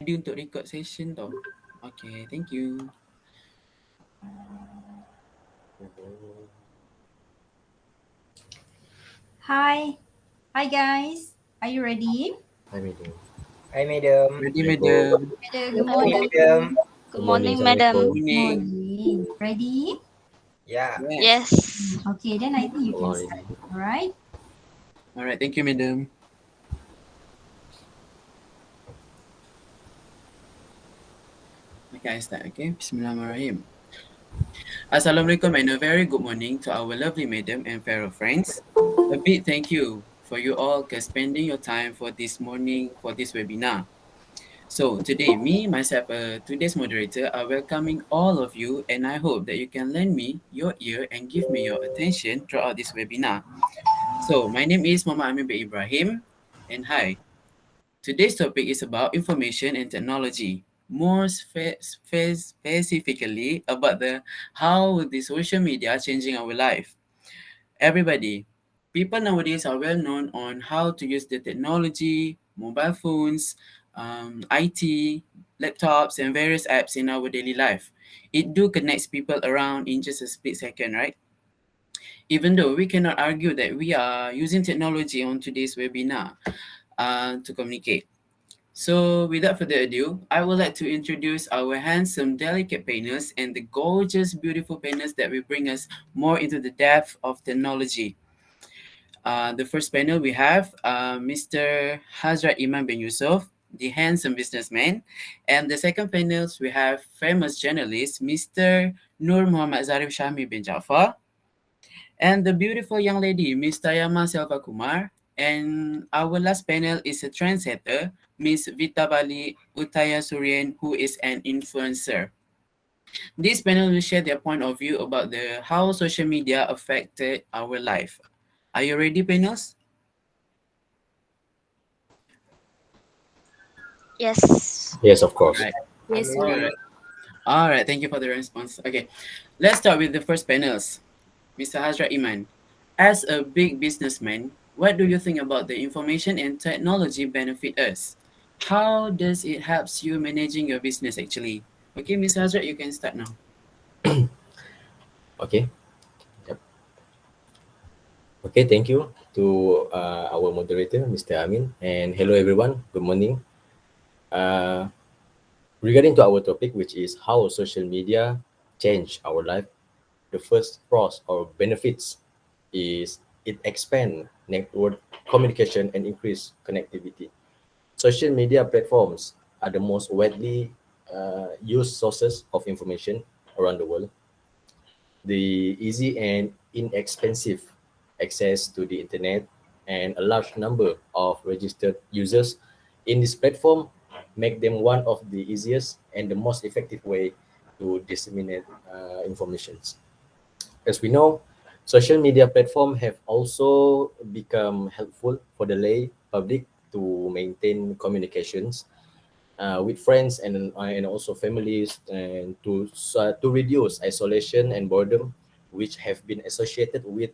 Ready untuk record session tau. Okay, thank you. Hi. Hi, guys. Are you ready? Hi, Madam. Hi, madam. Ready, Assalamualaikum. madam. Good Good morning, morning. madam. Good Good morning. morning, Assalamualaikum. madam. Morning. Morning. Ready? Yeah. Yes. Yes. Okay, then I think you can Morning. start. All right. Alright, thank you, madam. Okay, I start, okay? Bismillahirrahmanirrahim. Assalamualaikum and a very good morning to our lovely madam and fellow friends. A big thank you for you all for spending your time for this morning for this webinar. So today, today's moderator, are welcoming all of you, and I hope that you can lend me your ear and give me your attention throughout this webinar. So my name is Muhammad Amin bin Ibrahim, and hi. Today's topic is about information and technology. Specifically about the how the social media changing our life. Everybody, people nowadays are well known on how to use the technology, mobile phones, IT, laptops, and various apps in our daily life. It do connects people around in just a split second, right? Even though we cannot argue that we are using technology on today's webinar to communicate. So, without further ado, I would like to introduce our handsome, delicate panelists and the gorgeous, beautiful panelists that will bring us more into the depth of technology. The first panel we have Mr. Hazrat Iman bin Yusuf, the handsome businessman. And the second panel we have famous journalist Mr. Nur Muhammad Zarif Shami bin Jafar. And the beautiful young lady, Miss Tayama Selva Kumar. And our last panel is a trendsetter, Miss Vita Bali Utaya Suryan, who is an influencer. This panel will share their point of view about the how social media affected our life. Are you ready, panels? Yes. Yes, of All course. right. Yes, I'm All ready. sir. right. All right. Thank you for the response. Okay. Let's start with the first panels. Mr. Hazrat Iman, as a big businessman, what do you think about the information and technology benefit us? How does it helps you managing your business actually? Okay, Mr. Hazrat, you can start now. Okay. Yep. Okay. Thank you to our moderator, Mr. Amin, and hello everyone. Good morning. Uh, Regarding to our topic, which is how social media change our life, the first pros or benefits is it expand network communication and increase connectivity. Social media platforms are the most widely used sources of information around the world. The easy and inexpensive access to the internet and a large number of registered users in this platform make them one of the easiest and the most effective way to disseminate informations. As we know, social media platforms have also become helpful for the lay public to maintain communications with friends and also families, and to reduce isolation and boredom, which have been associated with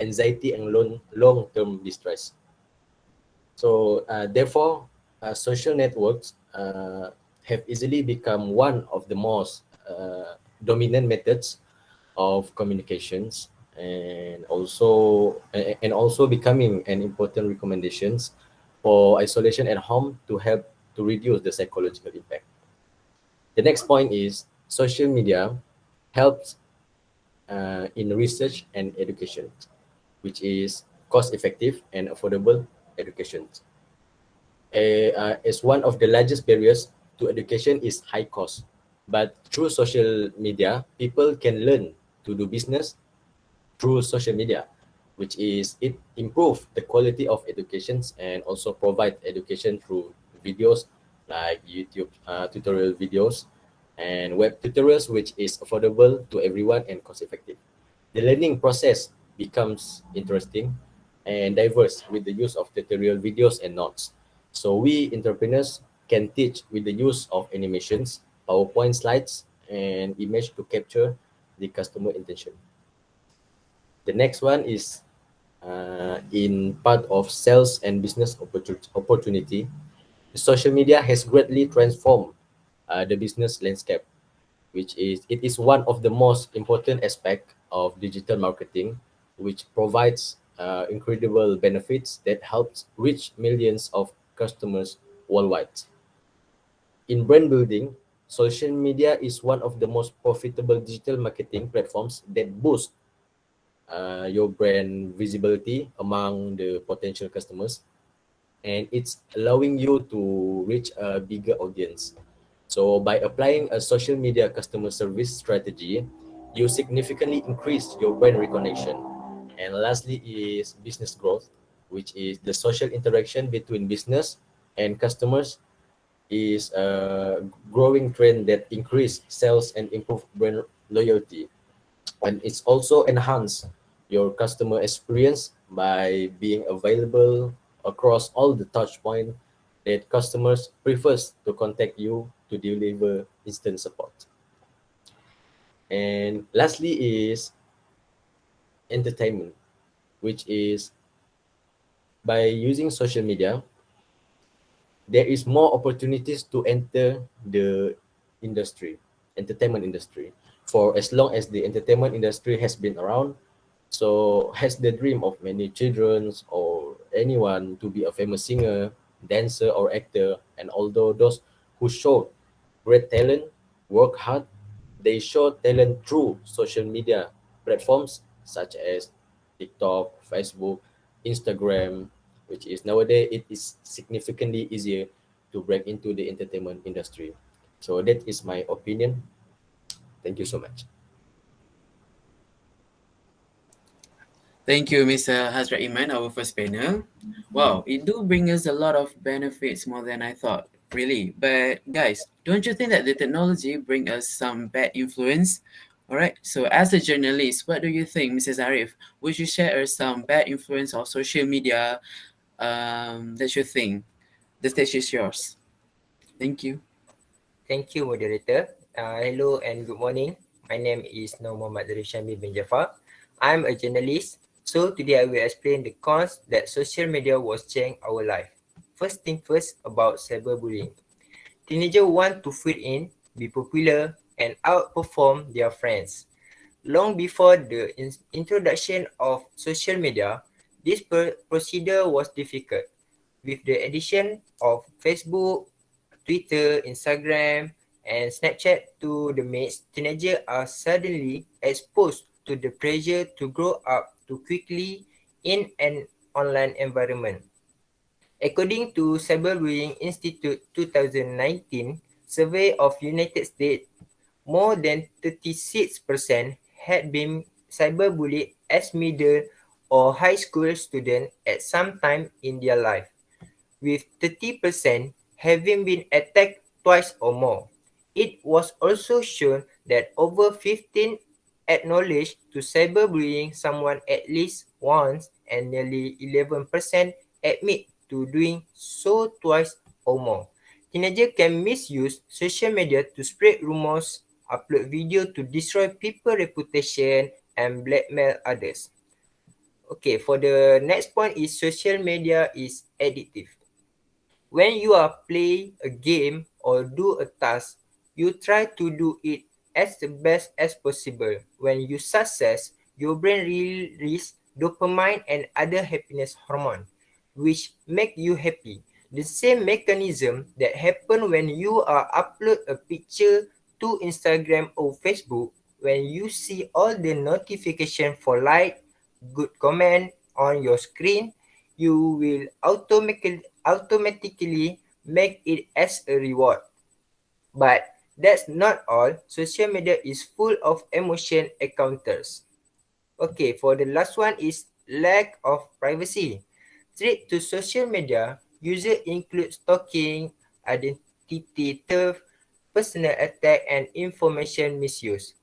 anxiety and long term distress. So therefore, social networks have easily become one of the most dominant methods of communications, and also becoming an important recommendations for isolation at home to help to reduce the psychological impact. The next point is social media helps in research and education, which is cost effective and affordable education. As one of the largest barriers to education is high cost. But through social media, people can learn to do business through social media, which is it improve the quality of educations and also provide education through videos like YouTube tutorial videos and web tutorials, which is affordable to everyone and cost effective. The learning process becomes interesting and diverse with the use of tutorial videos and notes. So we entrepreneurs can teach with the use of animations, PowerPoint slides, and image to capture the customer intention. The next one is in part of sales and business opportunity. social media has greatly transformed the business landscape, which is it is one of the most important aspect of digital marketing, which provides incredible benefits that helps reach millions of customers worldwide. In brand building, social media is one of the most profitable digital marketing platforms that boost your brand visibility among the potential customers, and it's allowing you to reach a bigger audience. So by applying a social media customer service strategy, you significantly increase your brand recognition. And lastly is business growth, which is the social interaction between business and customers is a growing trend that increase sales and improve brand loyalty. And it's also enhance your customer experience by being available across all the touch point that customers prefers to contact you to deliver instant support. And lastly is entertainment, which is by using social media, there is more opportunities to enter the industry, entertainment industry. For as long as the entertainment industry has been around, so has the dream of many children or anyone to be a famous singer, dancer, or actor. And although those who show great talent work hard, they show talent through social media platforms such as TikTok, Facebook, Instagram, which is nowadays it is significantly easier to break into the entertainment industry. So that is my opinion. Thank you so much. Thank you, Mr. Hazrat Iman, our first panel. Wow, it do bring us a lot of benefits more than I thought, really. But guys, don't you think that the technology bring us some bad influence? All right. So as a journalist, what do you think, Mrs. Arif? Would you share us some bad influence of social media that you think? The stage is yours. Thank you. Thank you, moderator. Hello and good morning. My name is Nur Muhammad Darishami bin Jafar. I'm a journalist. So today I will explain the cons that social media was changing our life. First thing first about cyberbullying. Teenagers want to fit in, be popular, and outperform their friends. Long before the introduction of social media, this procedure was difficult. With the addition of Facebook, Twitter, Instagram, and Snapchat to the mix, teenagers are suddenly exposed to the pressure to grow up too quickly in an online environment. According to Cyberbullying Institute 2019 survey of United States, more than 36% had been cyberbullied as middle or high school students at some time in their life, with 30% having been attacked twice or more. It was also shown that over 15 acknowledged to cyberbullying someone at least once, and nearly 11% admit to doing so twice or more. Teenagers can misuse social media to spread rumors, upload video to destroy people's reputation, and blackmail others. Okay, for the next point is social media is addictive. When you are playing a game or do a task, you try to do it as the best as possible. When you success, your brain releases dopamine and other happiness hormone, which make you happy. The same mechanism that happen when you are upload a picture to Instagram or Facebook, when you see all the notification for like, good comment on your screen, you will automatically make it as a reward. But that's not all. Social media is full of emotion encounters. Okay, for the last one is lack of privacy. Threat to social media user include stalking, identity theft, personal attack, and information misuse.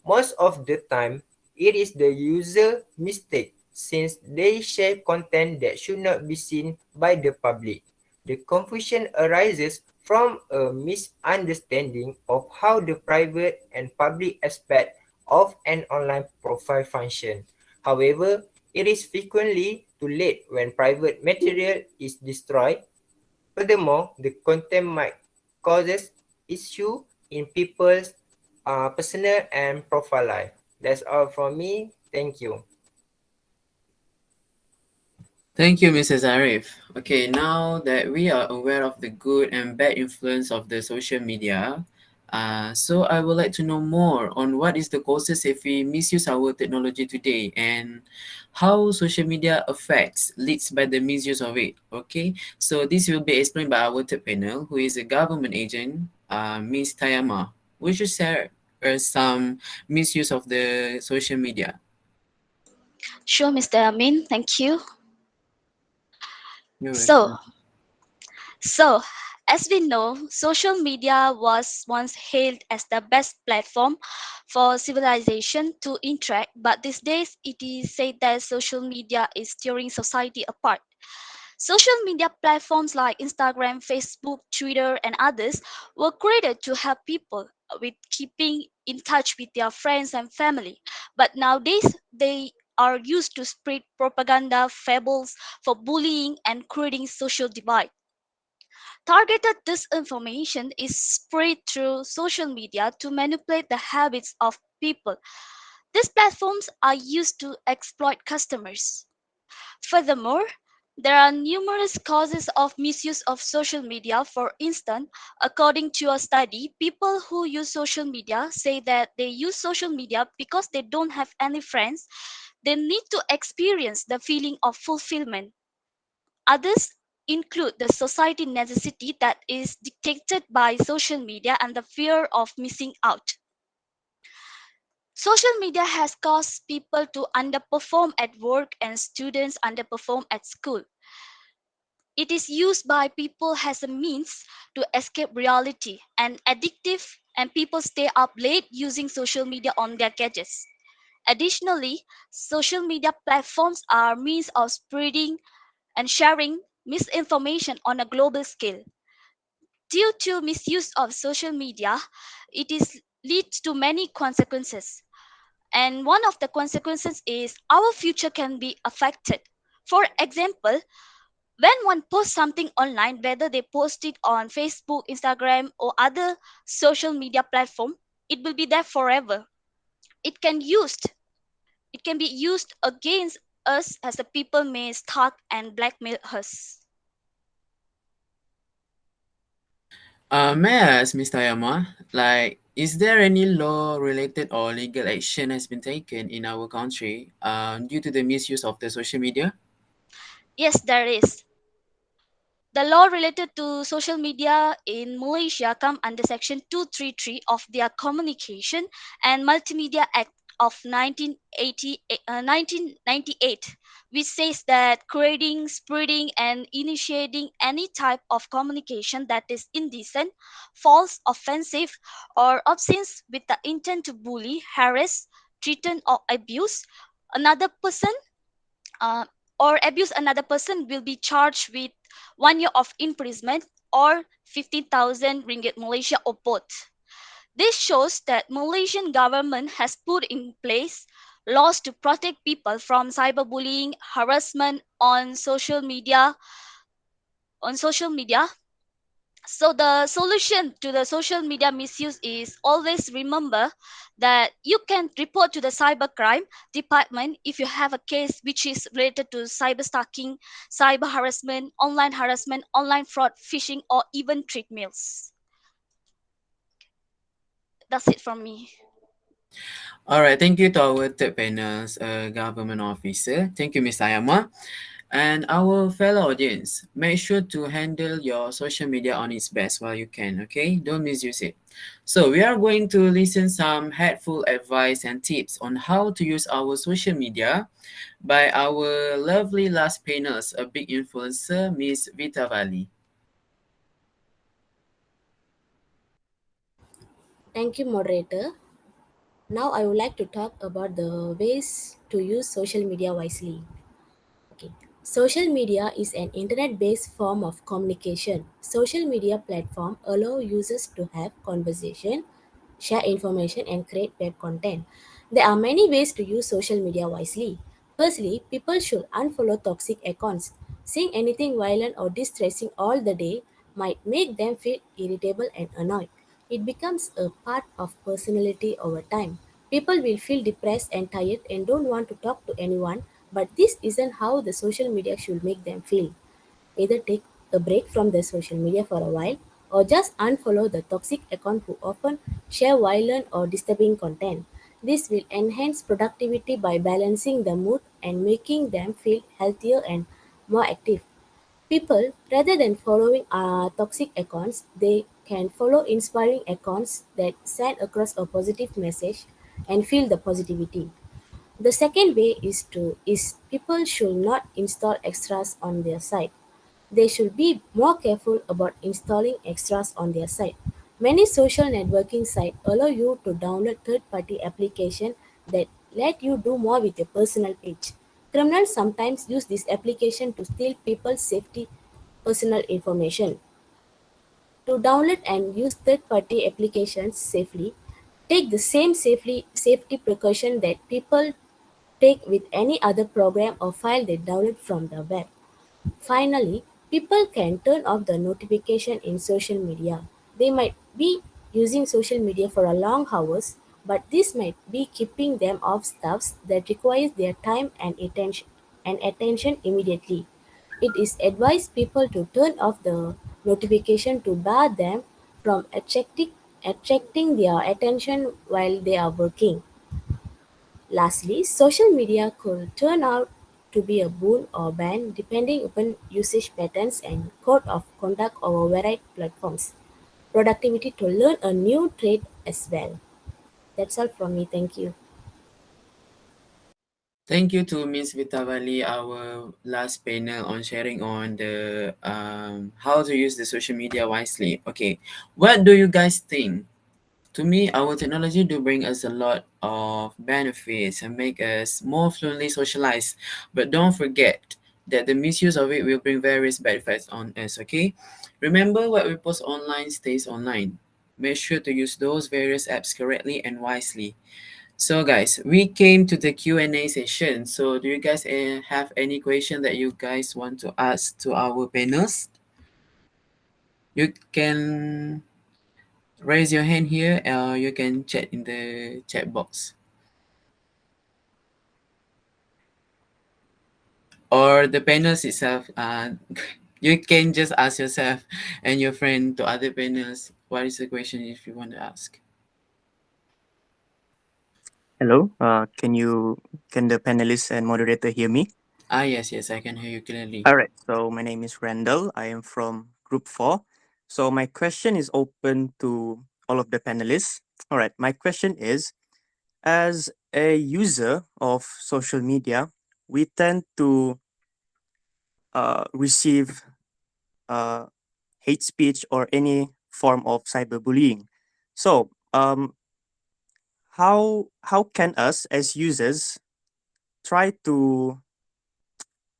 Most of the time, it is the user mistake since they share content that should not be seen by the public. The confusion arises from a misunderstanding of how the private and public aspect of an online profile function. However, it is frequently too late when private material is destroyed. Furthermore, the content might causes issue in people's personal and profile life. That's all from me. Thank you. Thank you, Mrs. Arif. Okay, now that we are aware of the good and bad influence of the social media, so I would like to know more on what is the causes if we misuse our technology today and how social media affects leads by the misuse of it. Okay, so this will be explained by our third panel, who is a government agent, Ms. Tayama. Would you share some misuse of the social media? Sure, Mr. Amin, thank you. You're So, welcome. so as we know, social media was once hailed as the best platform for civilization to interact, but these days it is said that social media is tearing society apart. Social media platforms like Instagram, Facebook, Twitter, and others were created to help people with keeping in touch with their friends and family. But nowadays, they are used to spread propaganda, fables for bullying, and creating social divide. Targeted disinformation is spread through social media to manipulate the habits of people. These platforms are used to exploit customers. Furthermore, there are numerous causes of misuse of social media. For instance, according to a study, people who use social media say that they use social media because they don't have any friends. They need to experience the feeling of fulfillment. Others include the society necessity that is dictated by social media and the fear of missing out. Social media has caused people to underperform at work and students underperform at school. It is used by people as a means to escape reality and addictive, and people stay up late using social media on their gadgets. Additionally, social media platforms are means of spreading and sharing misinformation on a global scale. Due to misuse of social media, it is leads to many consequences. And one of the consequences is our future can be affected. For example, when one posts something online, whether they post it on Facebook, Instagram, or other social media platform, it will be there forever. It can used it can be used against us as the people may stalk and blackmail us. May I ask, Ms. Tayama, like, is there any law-related or legal action has been taken in our country due to the misuse of the social media? Yes, there is. The law related to social media in Malaysia come under section 233 of their Communication and Multimedia Act of 1998, which says that creating, spreading, and initiating any type of communication that is indecent, false, offensive, or obscene with the intent to bully, harass, threaten, or abuse another person uh, or abuse another person will be charged with 1 year of imprisonment or 15,000 ringgit Malaysia or both. This shows that Malaysian government has put in place laws to protect people from cyberbullying, harassment on social media. So the solution to the social media misuse is always remember that you can report to the cybercrime department if you have a case which is related to cyber stalking, cyber harassment, online fraud, phishing, or even treadmills. That's it from me. All right, thank you to our third panel's government officer. Thank you, Ms. Tayama. And our fellow audience, make sure to handle your social media on its best while you can, okay? Don't misuse it. So we are going to listen some helpful advice and tips on how to use our social media by our lovely last panels, a big influencer, Miss Vita Valley. Thank you, moderator. Now I would like to talk about the ways to use social media wisely. Okay. Social media is an internet-based form of communication. Social media platform allow users to have conversation, share information and create web content. There are many ways to use social media wisely. Firstly, people should unfollow toxic accounts. Seeing anything violent or distressing all the day might make them feel irritable and annoyed. It becomes a part of personality over time. People will feel depressed and tired and don't want to talk to anyone, but this isn't how the social media should make them feel. Either take a break from the social media for a while or just unfollow the toxic account who often share violent or disturbing content. This will enhance productivity by balancing the mood and making them feel healthier and more active. People, rather than following toxic accounts, they can follow inspiring accounts that send across a positive message and feel the positivity. The second way is people should not install extras on their site. They should be more careful about installing extras on their site. Many social networking sites allow you to download third-party applications that let you do more with your personal page. Criminals sometimes use this application to steal people's safety personal information. To download and use third-party applications safely, take the same safety precaution that people take with any other program or file they download from the web. Finally, people can turn off the notification in social media. They might be using social media for a long hours, but this might be keeping them off stuffs that requires their time and attention immediately. It is advised people to turn off the notification to bar them from attracting their attention while they are working. Lastly, social media could turn out to be a boon or ban depending upon usage patterns and code of conduct over varied platforms. Productivity to learn a new trade as well. That's all from me. Thank you. Thank you to Miss Vitavali, our last panel on sharing on the how to use the social media wisely. Okay, what do you guys think? To me, our technology do bring us a lot of benefits and make us more fluently socialized. But don't forget that the misuse of it will bring various bad effects on us, okay? Remember, what we post online stays online. Make sure to use those various apps correctly and wisely. So guys, we came to the Q&A session. So do you guys have any question that you guys want to ask to our panels? You can raise your hand here, or you can chat in the chat box. Or the panels itself, you can just ask yourself and your friend to other panels what is the question if you want to ask. Hello. Can the panelists and moderator hear me? Yes, yes, I can hear you clearly. All right. So my name is Randall. I am from Group 4. So my question is open to all of the panelists. All right. My question is, as a user of social media, we tend to receive uh, hate speech or any form of cyberbullying. So how can us as users try to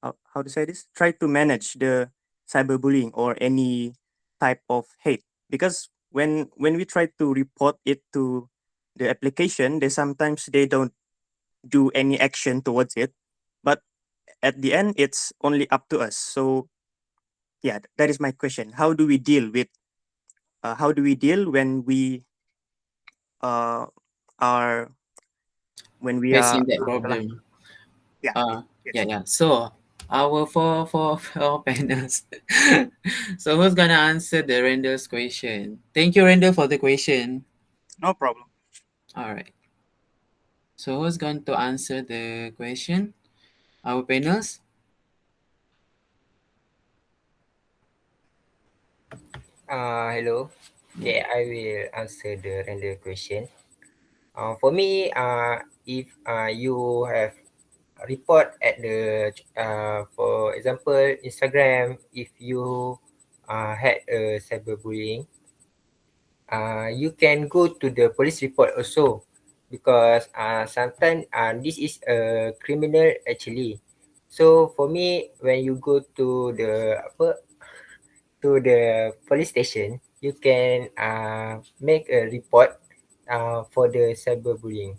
how to say this, try to manage the cyberbullying or any type of hate, because when we try to report it to the application, they don't do any action towards it, but at the end it's only up to us. So yeah, that is my question. How do we deal when we uh are when we are Facing that problem. yeah, Uh, yes. yeah, yeah. So our four panels. So who's gonna answer the Randall's question? Thank you, Randall, for the question. No problem. All right. So who's going to answer the question? Our panels. Hello. Okay, I will answer the random question. For me, if you have a report at the for example Instagram, if you had a cyberbullying, you can go to the police report also, because sometimes this is a criminal actually. So for me, when you go to the police station, you can make a report for the cyberbullying.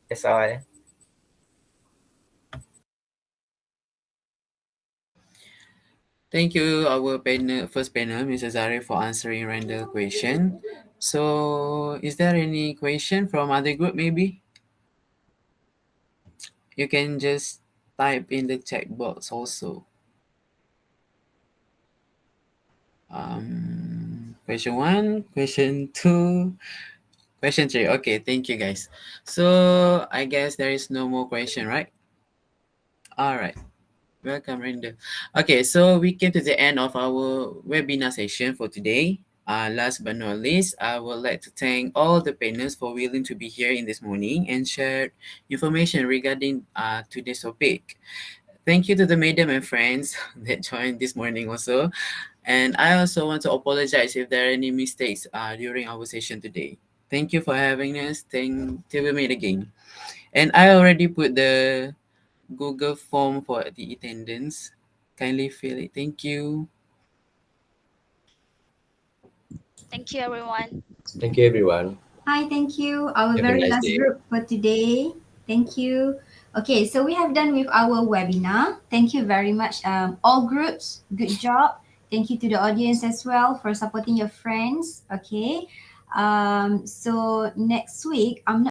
That's all. Thank you, our first panel, Mrs. Arif, for answering Randall question. So, is there any question from other group? Maybe you can just type in the chat box also. Question 1, question 2, question 3. Okay, thank you guys. So I guess there is no more question, right? All right. Welcome, Randall. Okay, so we came to the end of our webinar session for today. Last but not least, I would like to thank all the panelists for willing to be here in this morning and share information regarding today's topic. Thank you to the madam and friends that joined this morning also. And I also want to apologize if there are any mistakes during our session today. Thank you for having us. Till we meet again. And I already put the Google form for the attendance. Kindly fill it. Thank you. Thank you, everyone. Thank you, everyone. Hi, thank you. Our Have a very nice last day. group for today. Thank you. Okay, so we have done with our webinar. Thank you very much, all groups. Good job. Thank you to the audience as well for supporting your friends. Okay. So next week, I'm not